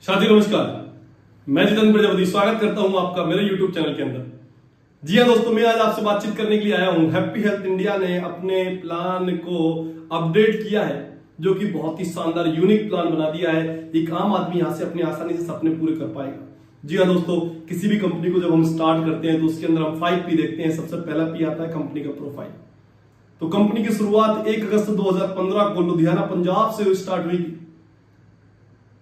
साथियों नमस्कार, मैं जितेंद्र प्रजापति स्वागत करता हूं आपका मेरे YouTube चैनल के अंदर। जी हां दोस्तों, मैं आज आपसे बातचीत करने के लिए आया हूं। हैप्पी हेल्थ इंडिया ने अपने प्लान को अपडेट किया है, जो कि बहुत ही शानदार यूनिक प्लान बना दिया है। एक आम आदमी यहां से अपने आसानी से सपने पूरे कर पाएगा। जी हाँ दोस्तों, किसी भी कंपनी को जब हम स्टार्ट करते हैं तो उसके अंदर हम 5P देखते हैं। सबसे पहला P आता है कंपनी का प्रोफाइल। तो कंपनी की शुरुआत 1 अगस्त 2015 को लुधियाना पंजाब से स्टार्ट हुई थी।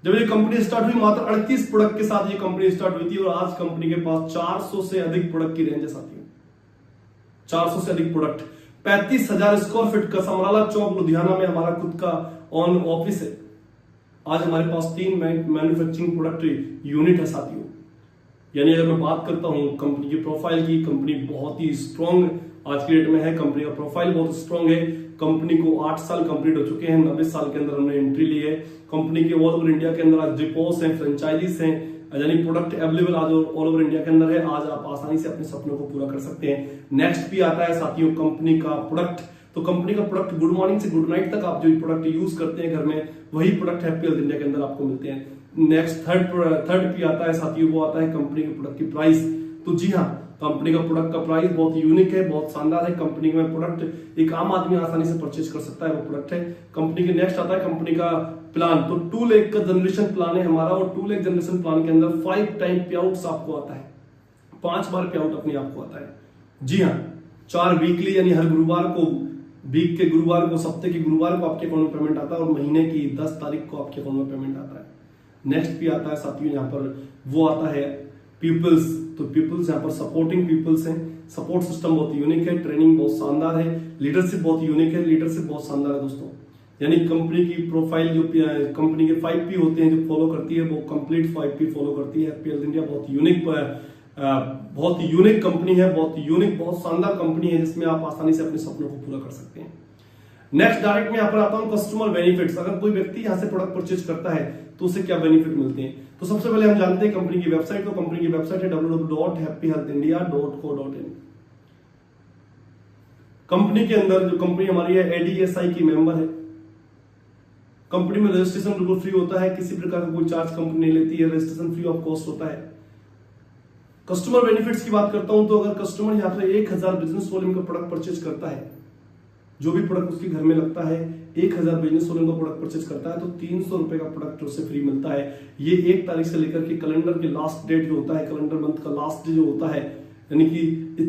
जब ये कंपनी स्टार्ट हुई मात्र 38 प्रोडक्ट के साथ ये कंपनी स्टार्ट हुई थी और आज कंपनी के पास 400 से अधिक प्रोडक्ट की रेंज है साथियों। 400 से अधिक प्रोडक्ट, 35,000 स्क्वायर फीट का समराला चौक लुधियाना में हमारा खुद का ऑन ऑफिस है। आज हमारे पास 3 मैन्युफैक्चरिंग प्रोडक्ट यूनिट है साथियों। यानी अगर मैं बात करता हूं कंपनी की प्रोफाइल की, कंपनी बहुत ही स्ट्रॉन्ग आज की डेट में है। कंपनी का प्रोफाइल बहुत स्ट्रॉन्ग है। कंपनी को 8 साल कंप्लीट हो चुके हैं। 90 साल के अंदर हमने एंट्री ली है। कंपनी के ऑल ओवर इंडिया के अंदर आज डिपोस हैं, फ्रेंचाइजीज हैं, यानी प्रोडक्ट अवेलेबल आज ऑल ओवर इंडिया के अंदर है। आज आप आसानी से अपने सपनों को पूरा कर सकते हैं। नेक्स्ट भी आता है साथियों कंपनी का प्रोडक्ट। तो कंपनी का प्रोडक्ट गुड मॉर्निंग से गुड नाइट तक आप जो प्रोडक्ट यूज करते हैं घर में, वही प्रोडक्ट हैप्पी हेल्थ इंडिया के अंदर आपको मिलते हैं। नेक्स्ट थर्ड P आता है साथियों, वो आता है कंपनी के प्रोडक्ट की प्राइस। तो जी हाँ, कंपनी का प्रोडक्ट का प्राइस बहुत यूनिक है, बहुत शानदार है। कंपनी में प्रोडक्ट एक आम आदमी आसानी से परचेज कर सकता है, वो प्रोडक्ट है कंपनी के। नेक्स्ट आता है कंपनी का प्लान। तो 2 लाख का जनरेशन प्लान है हमारा और 2 लाख जनरेशन प्लान के अंदर 5 टाइम पे आउट आपको आता है। 5 बार पे आउट अपने आपको आता है। जी हाँ, 4 वीकली यानी हर गुरुवार को, वीक के गुरुवार को, सप्ताह के गुरुवार को आपके अकाउंट में पेमेंट आता है और महीने की 10 तारीख को आपके अकाउंट में पेमेंट आता है। नेक्स्ट भी आता है साथियों यहाँ पर, वो आता है पीपल्स। तो पीपल्स यहाँ पर सपोर्टिंग पीपल्स हैं। सपोर्ट सिस्टम बहुत यूनिक है, ट्रेनिंग बहुत शानदार है, लीडरशिप बहुत यूनिक है, लीडरशिप बहुत शानदार है दोस्तों। यानी कंपनी की प्रोफाइल जो कंपनी के 5P होते हैं जो फॉलो करती है, वो कंप्लीट 5P फॉलो करती है। हैप्पी हेल्थ इंडिया बहुत यूनिक कंपनी है, बहुत यूनिक, बहुत शानदार कंपनी है, जिसमें आप आसानी से अपने सपनों को पूरा कर सकते हैं। नेक्स्ट डायरेक्ट में यहाँ पर आता हूं कस्टमर बेनिफिट्स। अगर कोई व्यक्ति यहाँ से प्रोडक्ट परचेज करता है तो उसे क्या बेनिफिट मिलते हैं। तो सबसे पहले हम जानते हैं कंपनी की वेबसाइट। तो कंपनी की वेबसाइट है www.happyhealthindia.co.in। कंपनी के अंदर जो कंपनी हमारी है ADSI की मेंबर है। कंपनी में रजिस्ट्रेशन बिल्कुल फ्री होता है, किसी प्रकार का कोई चार्ज कंपनी नहीं लेती है, रजिस्ट्रेशन फ्री ऑफ कॉस्ट होता है। कस्टमर बेनिफिट्स की बात करता हूं तो अगर कस्टमर यहाँ पे 1000 बिजनेस वॉल्यूम का प्रोडक्ट परचेज करता है, जो भी प्रोडक्ट उसके घर में लगता है, 1000 बिजनेस वॉल्यूम का प्रोडक्ट परचेज करता है तो 300 रुपए का प्रोडक्ट उससे फ्री मिलता है। ये 1 तारीख से लेकर के कैलेंडर के लास्ट डेट जो होता है, कैलेंडर मंथ का लास्ट डे जो होता है, यानी कि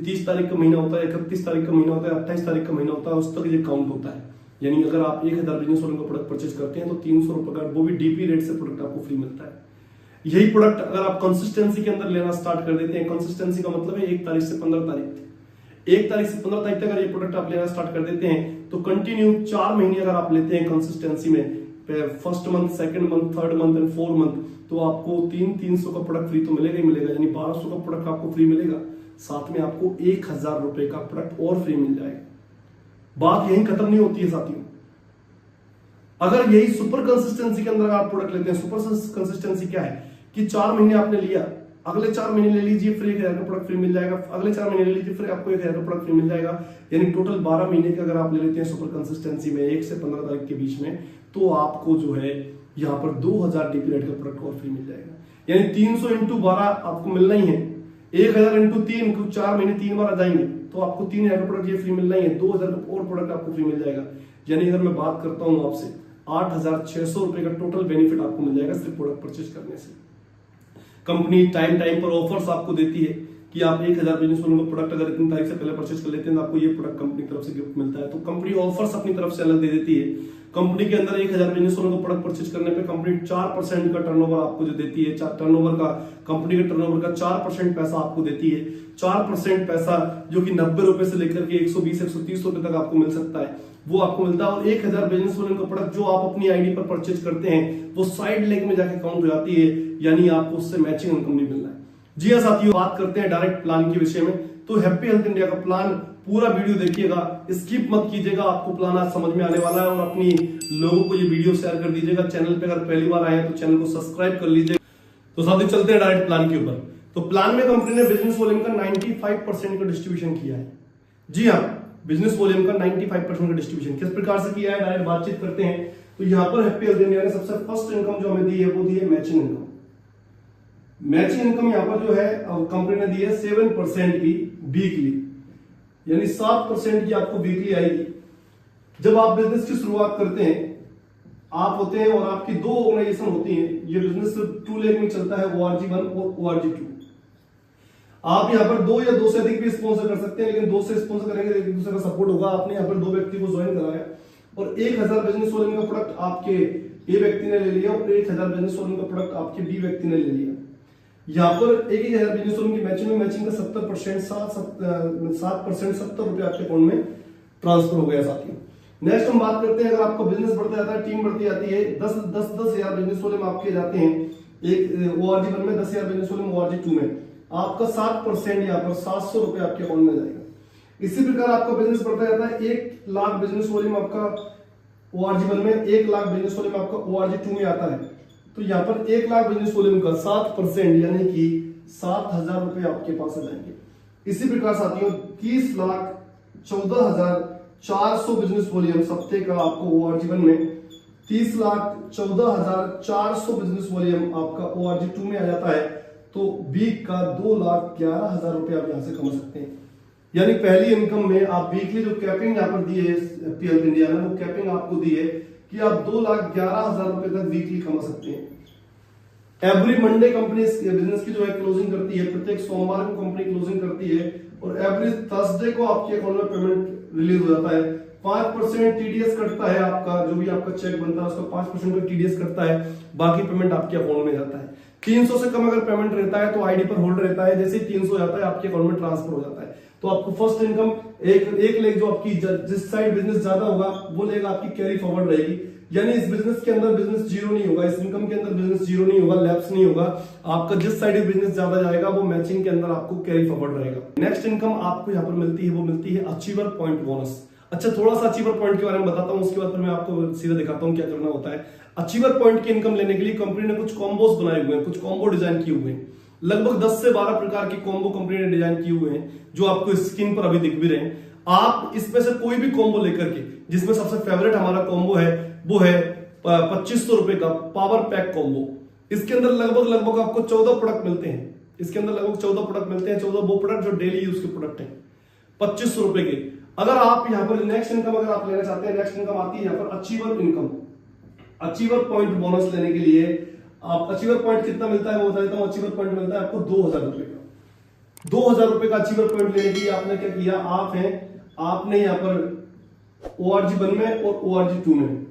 30 तारीख का महीना होता है, 31 तारीख का महीना होता है, 28 तारीख का महीना होता है, उस तक ये काउंट होता है। यानी अगर आप 1000 बिजनेस वॉल्यूम का प्रोडक्ट परचेज करते हैं तो 300 रुपए का, वो भी DP रेट से प्रोडक्ट आपको फ्री मिलता है। यही प्रोडक्ट अगर आप कंसिस्टेंसी के अंदर लेना स्टार्ट कर देते हैं, कंसिस्टेंसी का मतलब है 1 तारीख से 15 तारीख, 1 तारीख से 15 तारीख तक अगर ये प्रोडक्ट आप लेना स्टार्ट कर देते हैं तो कंटिन्यू 4 महीने अगर आप लेते हैं कंसिस्टेंसी में, first month, second month, third month and 4 month, तो आपको 300 का प्रोडक्ट फ्री तो मिलेगा ही मिलेगा। यानी 1200 का प्रोडक्ट आपको फ्री मिलेगा, साथ में आपको 1000 रुपए का प्रोडक्ट और फ्री मिल जाएगा। बात यही खत्म नहीं होती है साथियों। अगर यही सुपर कंसिस्टेंसी के अंदर आप प्रोडक्ट लेते हैं, सुपर कंसिस्टेंसी क्या है कि 4 महीने आपने लिया, अगले 4 महीने ले लीजिए, फिर 1000 का प्रोडक्ट फ्री मिल जाएगा, अगले 4 महीने ले लीजिए, फिर आपको 1000 का प्रोडक्ट फ्री मिल जाएगा। यानी टोटल 12 महीने का अगर आप ले लेते हैं सुपर कंसिस्टेंसी में 1 से 15 तारीख के बीच में, तो आपको जो है यहाँ पर 2000 DP रेट का प्रोडक्ट और फ्री मिल जाएगा। यानी 300 × 12 आपको मिलना ही है। 1000 × 3, 4 महीने 3 बार आ जाएंगे तो आपको 3000 का प्रोडक्ट ये फ्री मिलना ही है। 2000 का और प्रोडक्ट आपको फ्री मिल जाएगा। यानी अगर मैं बात करता हूँ आपसे, 8600 रुपए का टोटल बेनिफिट आपको मिल जाएगा सिर्फ प्रोडक्ट परचेज करने से। कंपनी टाइम पर ऑफर्स आपको देती है कि आप 1000 बिजनेस वॉल्यूम का प्रोडक्ट अगर इतनी तारीख से पहले परचेज कर लेते हैं तो आपको ये प्रोडक्ट कंपनी की तरफ से गिफ्ट मिलता है। तो कंपनी ऑफर्स अपनी तरफ से अलग दे देती है। कंपनी के अंदर 1000 बिजनेस वॉल्यूम का प्रोडक्ट परचेज करने पे कंपनी 4% का टर्नओवर आपको जो देती है, टर्नओवर का, कंपनी के टर्नओवर का 4% पैसा आपको देती है। 4% पैसा जो कि 90 रुपए से लेकर के 120-130 रुपए तक आपको मिल सकता है, वो आपको मिलता है। और 1000 बिजनेस वॉल्यूम का प्रोडक्ट जो आप अपनी आईडी पर परचेज करते हैं वो साइड लेग में जाके काउंट हो जाती है, यानी आपको उससे मैचिंग इनकम नहीं मिलना है। जी हाँ साथियों, बात करते हैं डायरेक्ट प्लान के विषय में। तो हैप्पी हेल्थ इंडिया का प्लान पूरा वीडियो देखिएगा, स्किप मत कीजिएगा, आपको प्लान आज समझ में आने वाला है। और अपनी लोगों को ये वीडियो शेयर कर दीजिएगा। चैनल पे अगर पहली बार आए हैं तो चैनल को सब्सक्राइब कर लीजिए। तो साथियों चलते हैं डायरेक्ट प्लान के ऊपर। तो प्लान में कंपनी ने बिजनेस वॉल्यूम का 95% का डिस्ट्रीब्यूशन किया है। जी हाँ, बिजनेस वॉल्यूम का 95% का डिस्ट्रीब्यूशन किस प्रकार से किया है, डायरेक्ट बातचीत करते हैं। तो यहाँ पर हैप्पी हेल्थ इंडिया ने सबसे फर्स्ट इनकम जो हमें दी है वो दी है मैचिंग इनकम। मैचिंग इनकम यहाँ पर जो है कंपनी ने दी है 7% की वीकली, यानी 7% की आपको वीकली आएगी। जब आप बिजनेस की शुरुआत करते हैं, आप होते हैं और आपकी दो ऑर्गेनाइजेशन होती हैं, ये बिजनेस 2 लेग में चलता है, ORG1 और ORG2। आप यहाँ पर 2 या 2 से अधिक भी स्पॉन्सर कर सकते हैं, लेकिन 2 से स्पॉन्सर करेंगे तो एक दूसरे का सपोर्ट होगा। आपने यहाँ पर 2 व्यक्ति को ज्वाइन कराया और 1000 बिजनेस वॉल्यूम का प्रोडक्ट आपके ए व्यक्ति ने ले लिया और 1000 बिजनेस वॉल्यूम का प्रोडक्ट आपके बी व्यक्ति ने ले लिया। यहाँ पर 1000 बिजनेस वॉल्यूम की मैचिंग का 70% 7% 70 रुपए आपके अकाउंट में ट्रांसफर हो गया साथियों। नेक्स्ट हम बात करते हैं, अगर आपका बिजनेस बढ़ता जाता है, टीम बढ़ती जाती है, 10,000 बिजनेस वॉल्यूम आपके जाते हैं, एक ORG1 में 10,000 बिजनेस वॉल्यूम ORG2 में, आपका 7% यहाँ पर 700 रुपए आपके अकाउंट में जाएगा। इसी प्रकार आपका बिजनेस बढ़ता जाता है, 1 लाख बिजनेस वॉल्यूम आपका ORG1 में, 1 लाख बिजनेस वॉल्यूम आपका ORG2 में आता है, तो यहाँ पर 1 लाख बिजनेस वॉल्यूम का 7% यानी कि 7,000 रुपए आपके पास आ जाएंगे। इसी प्रकार साथियों 30,14,400 बिजनेस वॉल्यूम सप्ताह का आपको ORG1 में, 30,14,400 बिजनेस वॉल्यूम आपका ORG2 में आ जाता है, तो वीक का 2,11,000 रुपए आप यहां से कमा सकते हैं। यानी पहली इनकम में आप वीकली जो कैपिंग यहाँ पर दी है PL इंडिया ने, वो कैपिंग आपको दी है कि आप 2,11,000 रुपए तक वीकली कमा सकते हैं। एवरी मंडे कंपनी बिजनेस की जो है क्लोजिंग करती है, प्रत्येक सोमवार को कंपनी क्लोजिंग करती है और एवरी थर्सडे को आपके अकाउंट में पेमेंट रिलीज हो जाता है। 5% TDS कटता है, आपका जो भी आपका चेक बनता है उसका 5% का TDS कटता है, बाकी पेमेंट आपके अकाउंट में जाता है। 300 से कम अगर पेमेंट रहता है तो आईडी पर होल्ड रहता है, जैसे ही 300 जाता है आपके अकाउंट में ट्रांसफर हो जाता है। तो आपको फर्स्ट इनकम एक लेग जो आपकी जिस साइड बिजनेस ज्यादा होगा वो लेग आपकी कैरी फॉरवर्ड रहेगी, यानी इस बिजनेस के अंदर बिजनेस जीरो नहीं होगा, इस इनकम के अंदर बिजनेस जीरो नहीं होगा, लैप्स नहीं होगा। आपका जिस साइड बिजनेस ज्यादा जाएगा वो मैचिंग के अंदर आपको कैरी फॉरवर्ड रहेगा। नेक्स्ट इनकम आपको यहाँ पर मिलती है, वो मिलती है अचीवर पॉइंट बोनस। अच्छा, थोड़ा सा अचीवर पॉइंट के बारे में बताता हूँ, उसके बाद फिर मैं आपको सीधा दिखाता हूँ क्या करना होता है। अचीवर पॉइंट की इनकम लेने के लिए कंपनी ने कुछ कॉम्बोस बनाए हुए हैं, कुछ कॉम्बो डिजाइन किए हुए हैं। लगभग 10 से 12 प्रकार के कॉम्बो कंपनी ने डिजाइन किए हुए हैं, जो आपको स्क्रीन पर अभी दिख भी रहे हैं। आप इसमें से कोई भी कॉम्बो लेकर के, जिसमें सबसे फेवरेट हमारा कॉम्बो है वो है 2500 रुपए का पावर पैक कॉम्बो। इसके अंदर लगभग आपको 14 प्रोडक्ट मिलते हैं। इसके अंदर लगभग 14 प्रोडक्ट मिलते हैं, 14 वो प्रोडक्ट जो डेली यूज के प्रोडक्ट हैं, 2500 रुपए के। अगर आप यहाँ पर नेक्स्ट इनकम अगर आप लेना चाहते हैं, नेक्स्ट इनकम आती है यहाँ पर achiever income. Achiever point bonus लेने के लिए आप अचीवर पॉइंट कितना मिलता है वो बता देता हूं। अचीवर पॉइंट मिलता है आपको 2,000 रुपए का। 2,000 रुपए का अचीवर पॉइंट लेने के लिए आपने क्या किया, आपने यहाँ पर ORG1 में और ORG2 में,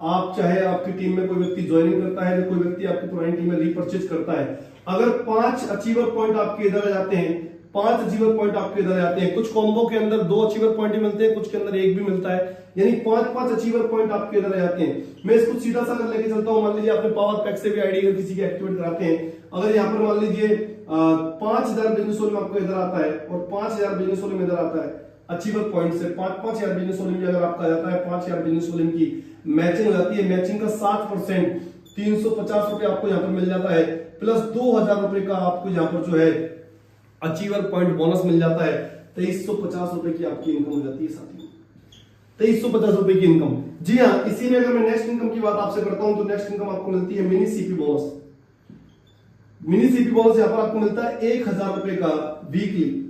आप चाहे आपकी टीम में कोई व्यक्ति ज्वाइनिंग करता है, कोई व्यक्ति आपकी पुरानी टीम में रीपरचेज करता है, अगर 5 अचीवर पॉइंट आपके इधर आ जाते हैं, 5 अचीवर पॉइंट आपके इधर जाते हैं, कुछ कॉम्बो के अंदर 2 अचीवर पॉइंट ही मिलते हैं, कुछ के अंदर 1 भी मिलता है, यानी 5 अचीवर पॉइंट आपके इधर जाते हैं। मैं इसको सीधा सा अगर लेके चलता हूं, मान लीजिए आपने पावर पैक से भी आईडी अगर किसी की एक्टिवेट कराते हैं, अगर यहाँ पर मान लीजिए 5,000 बिजनेस वॉल्यूम आपको इधर आता है और 5,000 बिजनेस वॉल्यूम इधर आता है, अचीवर पॉइंट से 5,000 बिजनेस वॉल्यूम अगर आपका जाता है, 5,000 बिजनेस वॉल्यूम की मैचिंग हो जाती है, मैचिंग का 7% 350 रुपए आपको यहाँ पर मिल जाता है, प्लस 2,000 रुपए का आपको यहाँ पर जो है अचीवर पॉइंट बोनस मिल जाता है। 2,350 रुपए की आपकी इनकम हो जाती है साथियों, 2,350 रुपए की इनकम। जी हाँ, इसी में अगर मैं नेक्स्ट इनकम की बात आपसे करता हूं तो नेक्स्ट इनकम आपको मिलती है mini CP bonus. Mini CP bonus यहाँ पर आपको मिलता है 1,000 रुपए का वीकली।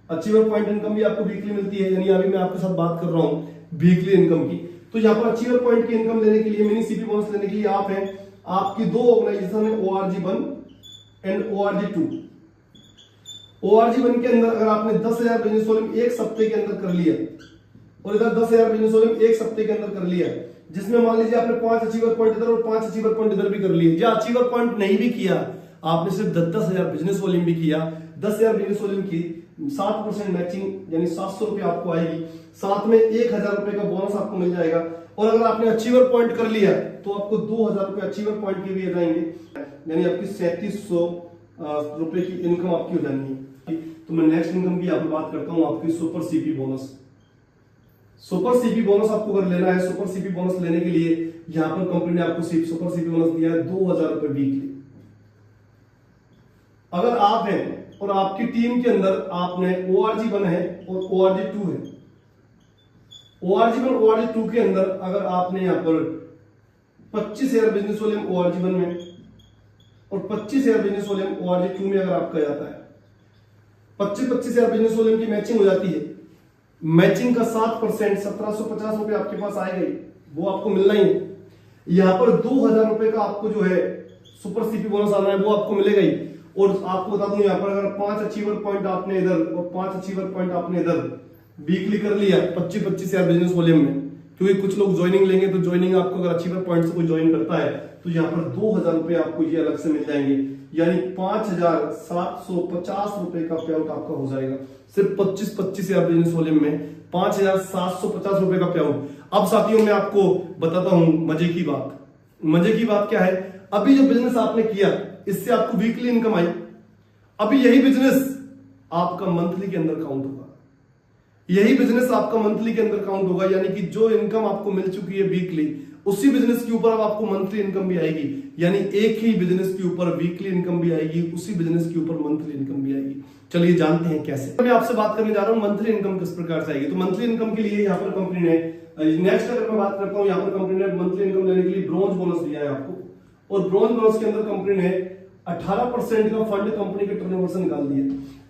अचीवर पॉइंट इनकम भी आपको वीकली मिलती है, यानी अभी मैं आपके साथ बात कर रहा हूं वीकली इनकम की। तो यहाँ पर अचीवर पॉइंट की इनकम लेने के लिए, मिनी सीपी बोनस लेने के लिए आपकी 2 ऑर्गेनाइजेशन है, ORG1 एंड ORG2। ORG1 के अंदर अगर आपने 10,000 बिजनेस वॉल्यूम एक सप्ताह के अंदर कर लिया और इधर 10,000 बिजनेस वॉल्यूम एक सप्ताह के अंदर कर लिया, जिसमें मान लीजिए आपने 5 अचीवर पॉइंट इधर और 5 अचीवर पॉइंट इधर भी कर लिए, या अचीवर पॉइंट नहीं भी किया, आपने सिर्फ 10,000 बिजनेस वॉल्यूम भी किया, 10,000 बिजनेस वॉल्यूम की 7% मैचिंग यानी 700 रुपए आपको आएगी, साथ में 1,000 रुपए का बोनस आपको मिल जाएगा। और अगर आपने अचीवर पॉइंट कर लिया तो आपको 2,000 रुपए अचीवर पॉइंट के भी आ जाएंगे, यानी आपकी 3,700 रुपए की इनकम आपकी हो जानी है। तो मैं नेक्स्ट इनकम की यहाँ पर बात करता हूँ, आपकी super CP bonus. Super CP bonus आपको अगर लेना है, सुपर सीपी बोनस लेने के लिए यहाँ पर कंपनी ने आपको सुपर सीपी बोनस दिया है 2,000 रुपए वीकली। अगर आप हैं और आपकी टीम के अंदर आपने ORG1 है और ORG2 है, ORG1 और ORG2 के अंदर अगर आपने यहाँ पर 25,000 बिजनेस वॉल्यूम ORG1 में और 25,000 बिजनेस वॉल्यूम ORG 2 में अगर आपका जाता है, 25,000 बिजनेस वॉल्यूम की मैचिंग हो जाती है, मैचिंग का 7% 1750 रुपए आपके पास आएगा ही, वो आपको मिलना ही है। यहां पर 2,000 रुपए का आपको जो है सुपर सीपी बोनस आना है, वो आपको मिलेगा ही। और आपको बता दूं, यहां पर अगर 5 अचीवर पॉइंट आपने इधर और 5 अचीवर पॉइंट आपने इधर वीकली कर लिया 25,000 बिजनेस वॉल्यूम में, क्योंकि कुछ लोग ज्वाइनिंग लेंगे तो ज्वाइनिंग आपको अगर अचीवर पॉइंट से कोई ज्वाइन करता है तो यहाँ पर 2,000 रुपए आपको ये अलग से मिल जाएंगे, यानी 5,750 रुपए का पे आउट आपका हो जाएगा सिर्फ 25,000 बिजनेस वॉल्यूम में, 5,750 रुपए का पे आउट। अब साथियों मैं आपको बताता हूं मजे की बात। मजे की बात क्या है, अभी जो बिजनेस आपने किया इससे आपको वीकली इनकम आई, अभी यही बिजनेस आपका मंथली के अंदर काउंट होगा, यही बिजनेस आपका मंथली के अंदर काउंट होगा, यानी कि जो इनकम आपको मिल चुकी है वीकली, उसी बिजनेस के ऊपर अब आपको मंथली इनकम भी आएगी, यानी एक ही बिजनेस के ऊपर वीकली इनकम भी आएगी, उसी बिजनेस के ऊपर मंथली इनकम भी आएगी। चलिए जानते हैं कैसे। मैं आपसे बात करने जा रहा हूं मंथली इनकम किस प्रकार से आएगी। तो मंथली इनकम के लिए यहाँ पर कंपनी ने नेक्स्ट अगर मैं बात करता हूँ, यहाँ पर कंपनी ने मंथली इनकम लेने के लिए ब्रॉन्ज बोनस दिया है आपको, और ब्रॉन्ज बोनस के अंदर कंपनी ने 18% का फंड कंपनी के टर्नओवर से निकाल दिया।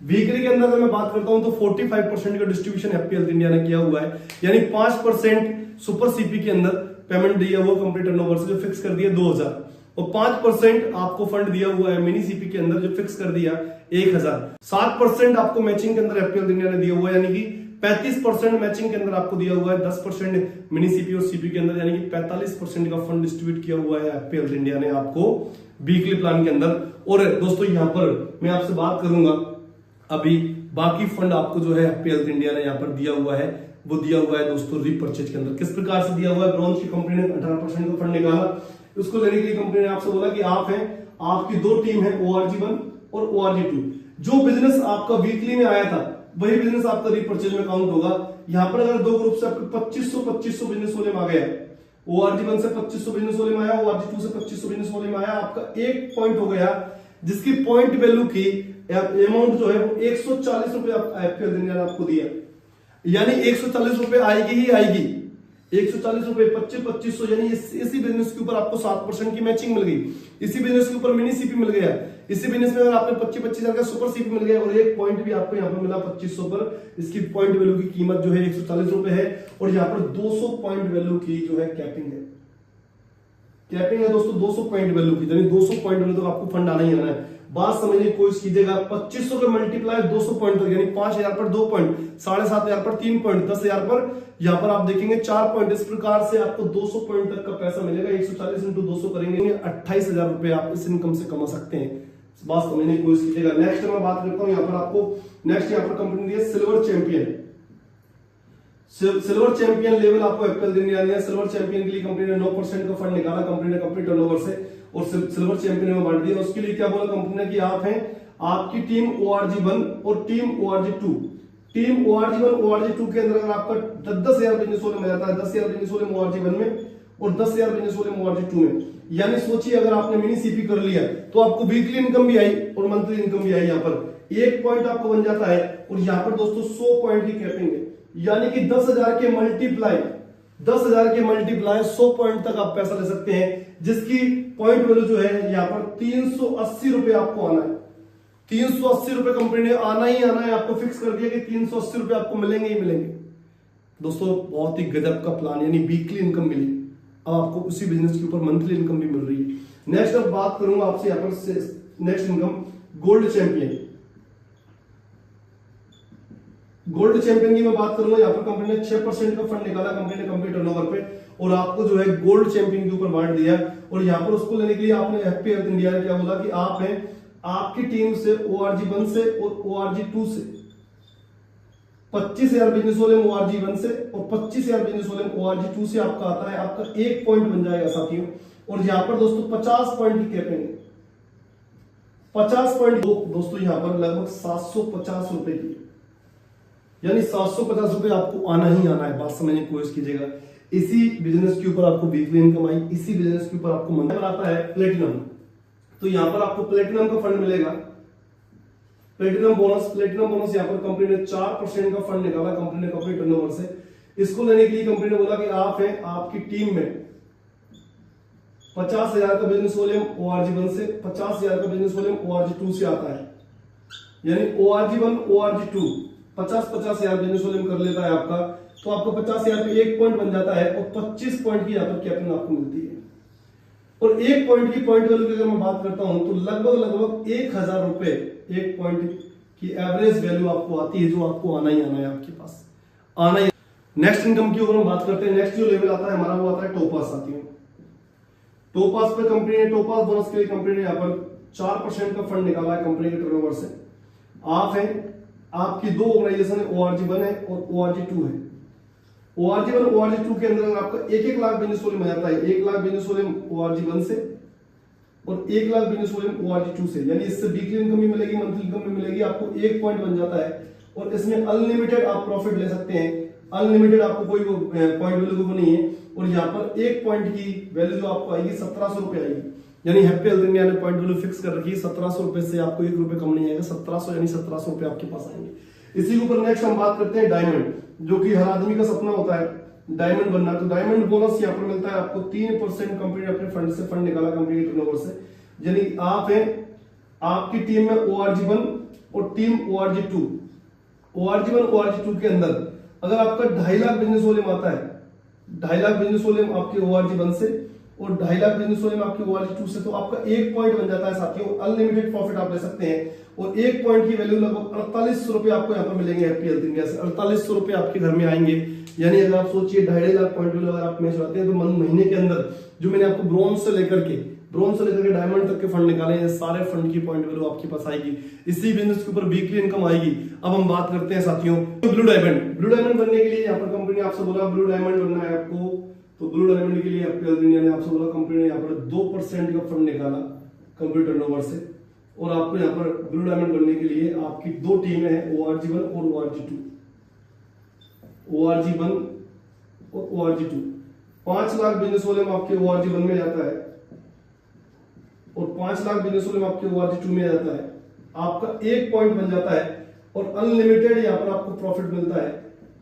वीकली के अंदर अगर मैं बात करता हूं तो 45% का डिस्ट्रीब्यूशन हैप्पी हेल्थ इंडिया ने किया हुआ है, यानी 5% सुपर सीपी के अंदर पेमेंट दिया हुआ कंपनी टर्नओवर से, जो फिक्स कर दिया 2,000, और 5% आपको फंड दिया हुआ है मिनी सीपी के अंदर, जो फिक्स कर दिया 1,000। 7% आपको मैचिंग के अंदर हैप्पी हेल्थ इंडिया ने दिया हुआ है, यानी कि 35% मैचिंग के अंदर आपको दिया हुआ है, 10% मिनी सीपी और सीपी के अंदर, यानी कि 45% का फंड डिस्ट्रीब्यूट किया हुआ है हैप्पी हेल्थ इंडिया ने आपको वीकली प्लान के अंदर। और दोस्तों यहां पर मैं आपसे बात करूंगा, अभी बाकी फंड आपको जो है हैप्पी हेल्थ इंडिया ने यहाँ पर दिया हुआ है, वो दिया हुआ है दोस्तों रीपरचेज के अंदर। किस प्रकार से दिया हुआ है, ब्रॉन्ज की कंपनी ने 18% का फंड निकाला, उसको लेने के लिए कंपनी ने आपसे बोला कि आप हैं, आपकी 2 टीम है ORG 1 और ORG 2, जो बिजनेस आपका वीकली में आया था वही बिजनेस आपका रीपरचेज में काउंट होगा। यहां पर अगर 2 ग्रुप से आपको 2500 बिजनेस वॉल्यूम आ गया, ORG 1 से 2500 बिजनेस वॉल्यूम आया, ORG 2 से 2500 बिजनेस वॉल्यूम आया, आपका एक पॉइंट हो गया, जिसकी पॉइंट वैल्यू की अमाउंट जो है वो 140 रुपए हैप्पी हेल्थ इंडिया ने आपको दिया, यानी 140 रुपए आएगी ही आएगी, 140 रुपए 2500, यानी इसी बिजनेस के ऊपर आपको 7% की मैचिंग मिल गई, इसी बिजनेस के ऊपर मिनी सीपी मिल गया, इसी बिजनेस में अगर आपने 25,000 का सुपर सीपी मिल गया, और एक पॉइंट भी आपको यहाँ पर मिला 2500 पर, इसकी पॉइंट वैल्यू की कीमत जो है 140 रुपए है, और यहाँ पर 200 पॉइंट वैल्यू की जो है कैपिंग है, कैपिंग है दोस्तों 200 पॉइंट वैल्यू की, यानी 200 पॉइंट वैल्यू तक आपको फंड आना ही आना है। बात समझने की कोशिश कीजिएगा, 2500 का मल्टीप्लाई 200 पॉइंट तक, यानी 5,000 पर 2 पॉइंट, 7,500 पर 3 पॉइंट, 10,000 पर यहाँ पर आप देखेंगे 4 पॉइंट, इस प्रकार से आपको 200 पॉइंट तक का पैसा मिलेगा। 140 इंटू 200 करेंगे 28,000 रुपए आप इस इनकम से कमा सकते हैं। बात समझने की कोशिश कीजिएगा। नेक्स्ट मैं बात करता हूँ, यहाँ पर आपको नेक्स्ट यहाँ पर कंपनी दी है silver champion. Silver champion level आपको हैप्पी हेल्थ इंडिया दिया। सिल्वर चैंपियन के लिए कंपनी ने 9% का फंड निकाला कंपनी ने कंपनी टर्नओवर से, और सिल्वर चैंपियन में बांट दिया। उसके लिए क्या बोला कंपनी ने कि आप हैं, आपकी टीम ORG 1 और team ORG 2, team ORG 1 ORG 2 के अंदर अगर आपका 10,000 बिजनेस वॉल्यूम में जाता है, 10,000 बिजनेस वॉल्यूम ORG 1 में और 10,000 बिजनेस वॉल्यूम ORG 2 में, यानी सोचिए अगर आपने मिनी सीपी कर लिया तो आपको वीकली इनकम भी आई और मंथली इनकम भी आई। यहाँ पर एक पॉइंट आपको बन जाता है, और यहाँ पर दोस्तों 100 पॉइंट की कैपिंग है, यानी कि 10,000 के मल्टीप्लाई 100 पॉइंट तक आप पैसा ले सकते हैं, जिसकी पॉइंट वैल्यू जो है यहाँ पर 380 रुपए आपको आना है। 380 रुपए कंपनी ने आना ही आना है, आपको फिक्स कर दिया कि 380 रुपए आपको मिलेंगे ही मिलेंगे। दोस्तों बहुत ही गजब का प्लान, यानी वीकली इनकम मिली, अब आपको उसी बिजनेस के ऊपर मंथली इनकम भी मिल रही है। नेक्स्ट अब बात करूंगा आपसे यहाँ पर next income gold champion. Gold champion की मैं बात करूंगा, यहाँ पर कंपनी ने 6% का फंड निकाला कंपनी ने कंपनी टर्नओवर पे, और आपको जो है गोल्ड चैंपियन के ऊपर बांट दिया। और यहाँ पर उसको लेने के लिए आपने हैप्पी हेल्थ इंडिया ने क्या बोला कि आप हैं, आपकी टीम से ORG 1 से और ORG 2 से 25,000 बिजनेस वॉल्यूम ORG 1 से और 25,000 बिजनेस वॉल्यूम ORG 2 से आपका आता है, आपका एक पॉइंट बन जाएगा साथियों। और यहाँ पर दोस्तों 50 पॉइंट की कैपिंग है, 50 पॉइंट दोस्तों यहाँ पर लगभग 750 रुपए की, यानी 750 रुपए आपको आना ही आना है। बात समझने की कोशिश कीजिएगा। इसी बिजनेस के ऊपर आपको वीकली इनकम आई, इसी बिजनेस के ऊपर आपको मंथली आता है प्लेटिनम। तो यहाँ पर आपको प्लेटिनम का फंड मिलेगा, प्लेटिनम बोनस यहाँ पर कंपनी ने 4% का फंड निकाला कंपनी ने कंपनी टर्नओवर से। इसको लेने के लिए कंपनी ने बोला कि आप हैं, आपकी टीम में 50,000 का बिजनेस वॉल्यूम ORG1 से, 50,000 का बिजनेस वॉल्यूम ORG2 से आता है। यानी ORG1 ORG2 50,000 बिजनेस वॉल्यूम कर लेता है आपका, तो आपको 50,000 पे 1 पॉइंट बन जाता है और 25 पॉइंट की यहाँ पर कैपिटल आपको मिलती है। और 1 पॉइंट की पॉइंट वैल्यू की अगर मैं बात करता हूं तो लगभग 1,000 रुपए 1 पॉइंट की एवरेज वैल्यू आपको आती है, जो आपको आना ही आना है, आपके पास आना ही। नेक्स्ट इनकम की अगर हम बात करते हैं, नेक्स्ट जो लेवल आता है हमारा वो आता है टॉपास साथियों। टॉपास पे कंपनी ने टॉपास बोनस के लिए कंपनी ने यहाँ पर 4% का फंड निकाला है कंपनी के टर्नओवर से। आप हैं, आपकी दो ऑर्गेनाइजेशन है, ORG1 है और ORG2 है। ORG1 ORG2 के अंदर आपका 1 लाख बिजनेस वॉल्यूम आ जाता है, 1 लाख बिजनेस वॉल्यूम ORG1 से और 1 लाख बिजनेस वॉल्यूम ORG2 से। यानी इससे वीकली इनकम भी मिलेगी, मंथली इनकम भी मिलेगी, आपको 1 पॉइंट बन जाता है। और इसमें अनलिमिटेड आप प्रॉफिट ले सकते हैं, अनलिमिटेड आपको कोई पॉइंट वैल्यू को नहीं है। और यहाँ पर 1 पॉइंट की वैल्यू जो आपको आएगी 1700 रुपए आएगी। यानी हैप्पी हेल्थ इंडिया ने पॉइंट वैल्यू फिक्स कर रखी है 1700 रुपए से, आपको 1 रुपए कम नहीं आएगा, 1700 यानी 1700 रुपए आपके पास आएंगे। इसी के ऊपर नेक्स्ट हम बात करते हैं डायमंड, जो कि हर आदमी का सपना होता है डायमंड बनना। तो डायमंड बोनस यहाँ पर मिलता है आपको 3%, कंपनी ने अपने फंड से फंड निकाला कंपनी के टर्नओवर से। यानी आप हैं, आपकी टीम में ORG1 और टीम ORG2। ORG1 ORG2 के अंदर अगर आपका 2.5 लाख बिजनेस वॉल्यूम आता है, 2.5 लाख बिजनेस वॉल्यूम आपके ORG1 से और 2.5 लाख बिजनेस वॉल्यूम आपके ORG2 से, तो आपका 1 पॉइंट बन जाता है साथियों। अनलिमिटेड प्रॉफिट आप ले सकते हैं और 1 पॉइंट की वैल्यू लगभग 4800 रुपए आपको यहाँ पर मिलेंगे हैप्पी हेल्थ इंडिया से। 4800 रुपए आपके घर में आएंगे। यानी अगर आप सोचिए 2.5 लाख पॉइंट वैल्यू अगर आप मैच करते हैं तो महीने के अंदर जो मैंने आपको ब्रॉन्ज से लेकर के डायमंड तक के फंड निकाले हैं, सारे फंड की पॉइंट वैल्यू आपके पास आएगी। इसी बिजनेस के ऊपर वीकली इनकम आएगी। अब हम बात करते हैं साथियों ब्लू डायमंड। ब्लू डायमंड बनने के लिए यहाँ पर कंपनी ने आपसे बोला ब्लू डायमंड बनना है आपको, तो ब्लू डायमंड के लिए हैप्पी हेल्थ इंडिया ने आपसे बोला, कंपनी ने यहाँ पर 2% का फंड निकाला कंपनी टर्नओवर से। और आपको यहाँ पर ब्लू डायमंड बनने के लिए आपकी 2 टीमें हैं, ORG1 और ORG2। ORG1 और ORG2 5 लाख बिजनेस वॉल्यूम आपके ORG1 में जाता है और 5 लाख बिजनेस वॉल्यूम आपके ORG2 में जाता है। आपका 1 पॉइंट बन जाता है और अनलिमिटेड यहाँ पर आपको प्रॉफिट मिलता है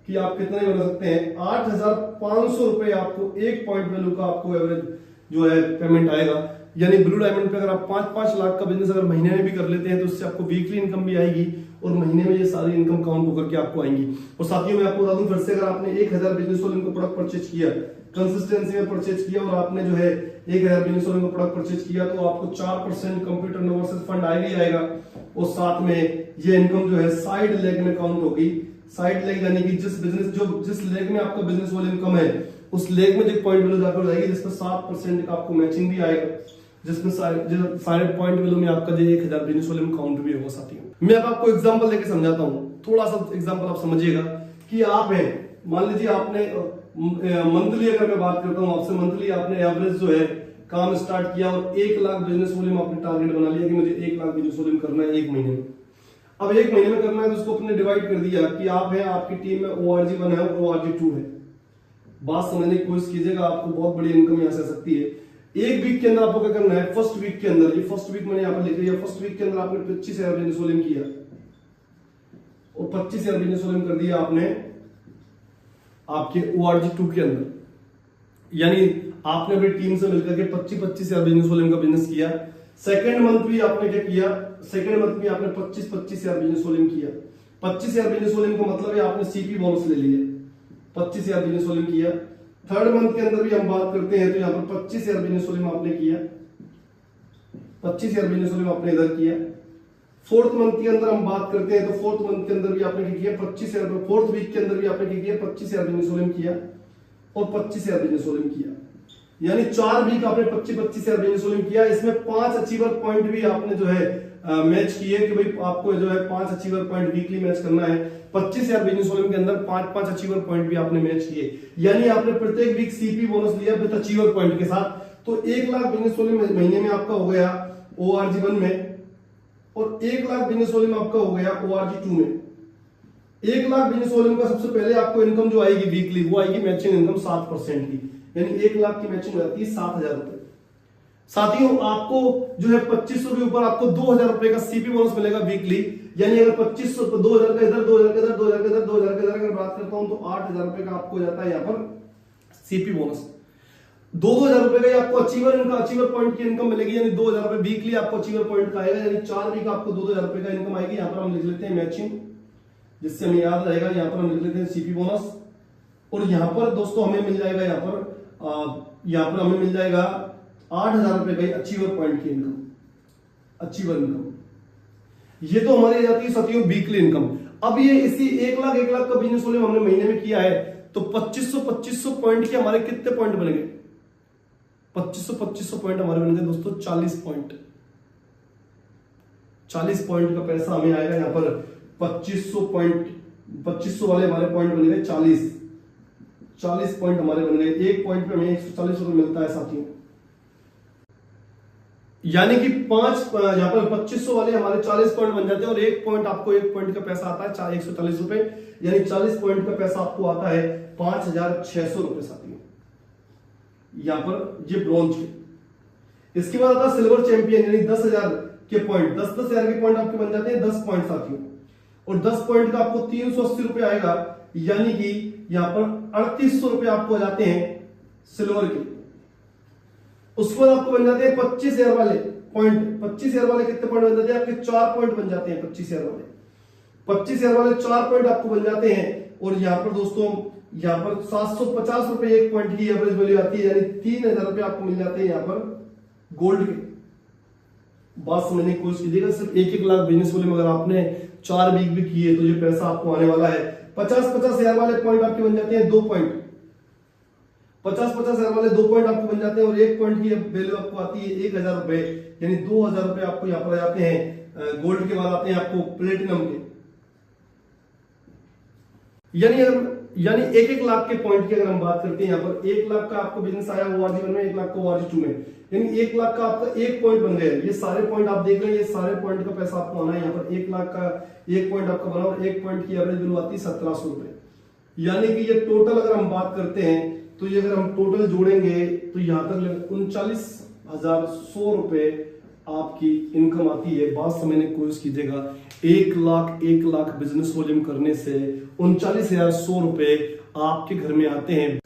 कि आप कितने बना सकते हैं। 8,500 रुपए आपको 1 पॉइंट वैल्यू का आपको एवरेज जो है पेमेंट आएगा। यानी ब्लू डायमंड पे अगर आप 5-5 लाख का बिजनेस अगर महीने में भी कर लेते हैं तो उससे आपको वीकली इनकम भी आएगी और महीने में ये सारी इनकम काउंट होकर के आपको आएंगी। और साथियों मैं आपको बता दूं फिर से, अगर आपने 1000 बिजनेस वॉल्यूम का प्रोडक्ट परचेज किया, कंसिस्टेंसी में परचेज किया और आपने जो है 1000 बिजनेस वॉल्यूम का प्रोडक्ट परचेज किया, तो आपको 4% कंप्यूटर टर्नओवर से फंड आएगा ही आएगा। और साथ में ये इनकम जो है साइड लेग में काउंट होगी। साइड लेग यानी कि जिस लेग में आपका बिजनेस वॉल्यूम कम है उस लेग में जो पॉइंट वैल्यू जाकर जाएगी, जिसमें 7% का आपको मैचिंग भी आएगा, जिसमें सारे पॉइंट वैल्यू में आपका जो 1000 बिजनेस वॉल्यूम काउंट भी होगा साथियों। मैं अब आपको एग्जांपल लेके समझाता हूं, थोड़ा सा एग्जांपल आप समझिएगा कि आप हैं, मान लीजिए आपने मंथली अगर मैं बात करता हूं आपसे, मंथली आपने एवरेज जो है काम स्टार्ट किया और 1 लाख बिजनेस वॉल्यूम आपने टारगेट बना लिया कि मुझे 1 लाख बिजनेस वॉल्यूम करना है 1 महीने में। अब 1 महीने में करना है तो उसको अपने डिवाइड कर दिया कि आप हैं, आपकी टीम में ORG1 है और ORG2 है। बात समझने की कोशिश कीजिएगा, आपको बहुत बड़ी इनकम यहां से आ सकती है। 1 वीक के अंदर आपको क्या करना है, फर्स्ट वीक के अंदर, ये फर्स्ट वीक मैंने यहाँ पर लिख लिया, फर्स्ट वीक के अंदर आपने 25,000 बिजनेस वॉल्यूम किया और 25,000 बिजनेस वॉल्यूम कर दिया आपने आपके ORG2 के अंदर। यानी आपने अपनी टीम से मिलकर के 25,000 बिजनेस वॉल्यूम का बिजनेस किया। सेकंड मंथ भी आपने क्या किया, सेकंड मंथ भी आपने 25,000 बिजनेस वॉल्यूम किया। 25,000 बिजनेस वॉल्यूम का मतलब है आपने CP बोनस ले लिया, 25,000 बिजनेस वॉल्यूम किया। थर्ड मंथ के अंदर भी हम बात करते हैं तो यहाँ पर 25,000 बिजनेस वॉल्यूम आपने किया, 25,000 बिजनेस वॉल्यूम आपने इधर किया। फोर्थ मंथ के अंदर हम बात करते हैं तो फोर्थ मंथ के अंदर भी आपने क्या किया, 25,000। फोर्थ वीक के अंदर भी आपने क्या किया, 25,000 बिजनेस वॉल्यूम किया और 25,000 बिजनेस वॉल्यूम किया। यानी 4 वीक आपने 25,000 बिजनेस वॉल्यूम किया। इसमें 5 अचीवर पॉइंट भी आपने जो है मैच किए कि भाई आपको जो है 5 अचीवर पॉइंट वीकली मैच करना है। 25,000 बिजनेस वॉल्यूम के अंदर 5-5 अचीवर पॉइंट भी आपने मैच किए। यानी आपने प्रत्येक वीक CP बोनस लिया विद अचीवर पॉइंट के साथ। तो 1 लाख बिजनेस वॉल्यूम महीने में आपका हो गया ORG1 में और 1 लाख बिजनेस वॉल्यूम आपका हो गया ORG2 में। 1 लाख बिजनेस वॉल्यूम का सबसे पहले आपको इनकम जो आएगी वीकली, वो आएगी मैचिंग इनकम 7% की। यानी 1 लाख की मैचिंग हो जाती है 7,000 रुपए। साथियों आपको जो है 2500 के ऊपर आपको 2,000 रुपए का CP बोनस मिलेगा वीकली। यानी अगर 2500 तो 2,000 का इधर, 2,000 का इधर, 2,000 का इधर, 2,000 का इधर अगर बात करता हूं तो 8,000 रुपए का आपको जाता है यहाँ पर CP बोनस। 2,000 रुपए का ही आपको अचीवर पॉइंट की इनकम मिलेगी, यानी 2,000 रुपए वीकली आपको अचीवर पॉइंट का आएगा, यानी 4 वीक आपको 2,000 रुपए का इनकम आएगी। यहाँ पर हम लिख लेते हैं मैचिंग, जिससे हमें याद रहेगा। यहाँ पर हम लिख लेते हैं सीपी बोनस, और यहाँ पर दोस्तों हमें मिल जाएगा, यहाँ पर हमें मिल जाएगा 8,000 रुपए का अचीवर पॉइंट की इनकम, अचीवर इनकम। ये तो हमारी जाती है साथियों वीकली इनकम। अब ये इसी 1 लाख का बिजनेस वॉल्यूम हमने महीने में किया है, तो 2500 पॉइंट के हमारे कितने पॉइंट बनेंगे? 2500 पॉइंट हमारे बनेंगे दोस्तों 40 पॉइंट। 40 पॉइंट का पैसा हमें आएगा यहाँ पर। 2500 वाले हमारे पॉइंट बनेंगे 40 पॉइंट हमारे बन गए। एक पॉइंट पे हमें 140 रुपए मिलता है साथियों, यानी कि यहाँ पर 2500 वाले हमारे 40 पॉइंट बन जाते हैं, और एक पॉइंट का पैसा आता है 140 रुपए, यानी 40 पॉइंट का पैसा आपको आता है 5,600 रुपए साथियों। यहाँ पर ये ब्रॉन्ज के। इसके बाद आता है सिल्वर चैंपियन, यानी 10,000 के पॉइंट, 10,000 के पॉइंट आपके बन जाते हैं 10 पॉइंट साथियों, और 10 पॉइंट का आपको 380 रुपए आएगा, यानी कि यहाँ पर 3,800 रुपए आपको आ जाते हैं सिल्वर के। उसके बाद आपको बन जाते हैं 25,000 वाले पॉइंट। 25,000 वाले कितने पॉइंट बन जाते हैं आपके? 4 पॉइंट बन जाते हैं 25,000 वाले। 25,000 वाले 4 पॉइंट आपको बन जाते हैं, और यहाँ पर दोस्तों यहाँ पर 750 रुपए एक पॉइंट की एवरेज वैल्यू आती है, यानी 3,000 रुपए आपको मिल जाते हैं यहाँ पर गोल्ड के। बात समझने की कोशिश कीजिएगा, सिर्फ 1-1 लाख बिजनेस वॉल्यूम अगर आपने 4 वीक भी किए तो ये पैसा आपको आने वाला है। 50,000 वाले पॉइंट आपके बन जाते हैं 2 पॉइंट। 50,000 वाले 2 पॉइंट आपको बन जाते हैं, और 1 पॉइंट की वैल्यू आपको आती है 1,000 रुपए, यानी 2,000 रुपए आपको यहाँ पर आ जाते हैं। गोल्ड के बाद आते हैं आपको प्लेटिनम के। यानी 1-1 लाख के पॉइंट की अगर हम बात करते हैं, यहाँ पर 1 लाख का आपको बिजनेस आया ORG 1 में, 1 लाख का ORG 2 में, यानी 1 लाख का आपका 1 पॉइंट बन गया। ये सारे पॉइंट आप देख रहे हैं, ये सारे पॉइंट का पैसा आपको आना है। यहाँ पर 1 लाख का 1 पॉइंट आपका बना, और 1 पॉइंट की एवरेज वैल्यू आती है 1,700 रुपए। यानी कि ये टोटल अगर हम बात करते हैं, तो ये अगर हम टोटल जोड़ेंगे तो यहां तक 39,100 रुपए आपकी इनकम आती है। बात समझने की कोशिश कीजिएगा, 1 लाख बिजनेस वॉल्यूम करने से 39,100 रुपए आपके घर में आते हैं।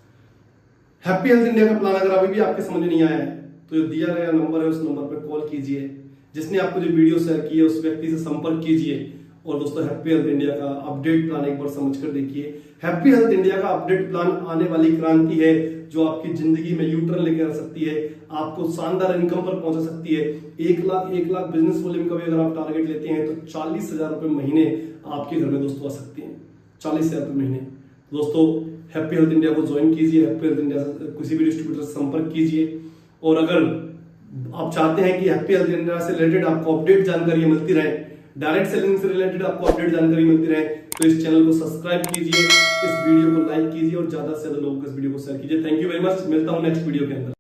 हैप्पी हेल्थ इंडिया का प्लान अगर अभी भी आपके समझ नहीं आया है, तो जो दिया गया नंबर है उस नंबर पर कॉल कीजिए। जिसने आपको जो वीडियो शेयर की है उस व्यक्ति से संपर्क कीजिए, और दोस्तों हैप्पी हेल्थ इंडिया का अपडेट प्लान एक बार समझकर देखिए। हैप्पी हेल्थ इंडिया का अपडेट प्लान आने वाली क्रांति है, जो आपकी जिंदगी में यूटर्न लेकर आ सकती है, आपको शानदार इनकम पर पहुंचा सकती है। 1 लाख बिजनेस वॉल्यूम का भी अगर आप टारगेट लेते हैं, तो 40,000 रुपए महीने आपके घर में दोस्तों आ सकते हैं। 40,000 रुपए महीने। दोस्तों हैप्पी हेल्थ इंडिया को ज्वाइन कीजिए, हैप्पी हेल्थ इंडिया से किसी भी डिस्ट्रीब्यूटर से संपर्क कीजिए। और अगर आप चाहते हैं कि हैप्पी हेल्थ इंडिया से रिलेटेड आपको अपडेट जानकारी मिलती रहे, डायरेक्ट सेलिंग से रिलेटेड आपको अपडेट जानकारी मिलती रहे, तो इस चैनल को सब्सक्राइब कीजिए, इस वीडियो को लाइक कीजिए, और ज्यादा से ज्यादा लोगों को इस वीडियो को शेयर कीजिए। Thank you very much. मिलता हूं नेक्स्ट वीडियो के अंदर।